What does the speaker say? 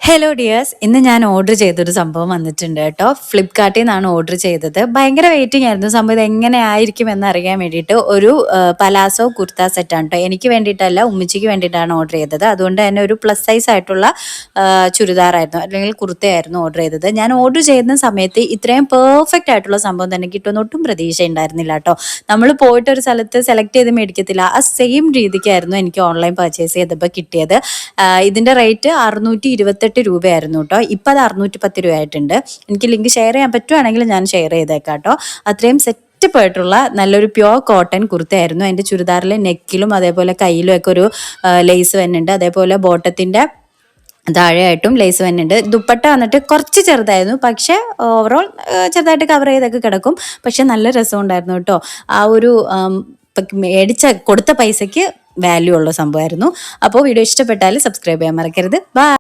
Hello dears, ഇന്ന് ഞാൻ order ചെയ്തൊരു സംഭവം വന്നിട്ടുണ്ട് കേട്ടോ. ഫ്ലിപ്കാർട്ടിൽ നിന്നാണ് ഓർഡർ ചെയ്തത്. ഭയങ്കര വെയിറ്റിംഗ് ആയിരുന്നു സംഭവം. ഇത് എങ്ങനെ ആയിരിക്കും എന്നറിയാൻ വേണ്ടിയിട്ട് ഒരു പലാസോ കുർത്ത സെറ്റാണ് കേട്ടോ. എനിക്ക് വേണ്ടിയിട്ടല്ല, ഉമ്മച്ചിക്ക് വേണ്ടിയിട്ടാണ് ഓർഡർ ചെയ്തത്. അതുകൊണ്ട് തന്നെ ഒരു പ്ലസ് സൈസ് ആയിട്ടുള്ള ചുരിദാറായിരുന്നു, അല്ലെങ്കിൽ കുർത്തയായിരുന്നു ഓർഡർ ചെയ്തത്. ഞാൻ ഓർഡർ ചെയ്യുന്ന സമയത്ത് ഇത്രയും പെർഫെക്റ്റ് ആയിട്ടുള്ള സംഭവം തന്നെ കിട്ടുമെന്ന് ഒട്ടും പ്രതീക്ഷ ഉണ്ടായിരുന്നില്ല കേട്ടോ. നമ്മൾ പോയിട്ട് ഒരു സ്ഥലത്ത് സെലക്ട് ചെയ്ത് മേടിക്കത്തില്ല, ആ സെയിം രീതിക്കായിരുന്നു എനിക്ക് ഓൺലൈൻ പർച്ചേസ് ചെയ്തപ്പോൾ കിട്ടിയത്. ഇതിൻ്റെ റേറ്റ് 628 രൂപയായിരുന്നു കേട്ടോ. ഇപ്പം അത് 610 രൂപയായിട്ടുണ്ട്. എനിക്ക് ലിങ്ക് ഷെയർ ചെയ്യാൻ പറ്റുവാണെങ്കിൽ ഞാൻ ഷെയർ ചെയ്തേക്കാം കേട്ടോ. അത്രയും ആയിട്ടുള്ള നല്ലൊരു പ്യോർ കോട്ടൺ കുർത്തയായിരുന്നു. അതിൻ്റെ ചുരിദാറിലെ നെക്കിലും അതേപോലെ കയ്യിലും ഒക്കെ ഒരു ലേസ് വരുന്നുണ്ട്. അതേപോലെ ബോട്ടത്തിൻ്റെ താഴെയായിട്ടും ലേസ് വരുന്നുണ്ട്. ദുപ്പട്ട വന്നിട്ട് കുറച്ച് ചെറുതായിരുന്നു, പക്ഷേ ഓവറോൾ ചെറുതായിട്ട് കവർ ചെയ്തൊക്കെ കിടക്കും. പക്ഷെ നല്ല രസമുണ്ടായിരുന്നു കേട്ടോ. ആ ഒരു കൊടുത്ത പൈസയ്ക്ക് വാല്യൂ ഉള്ള സംഭവമായിരുന്നു. അപ്പോൾ വീഡിയോ ഇഷ്ടപ്പെട്ടാൽ സബ്സ്ക്രൈബ് ചെയ്യാൻ മറക്കരുത്. ബൈ.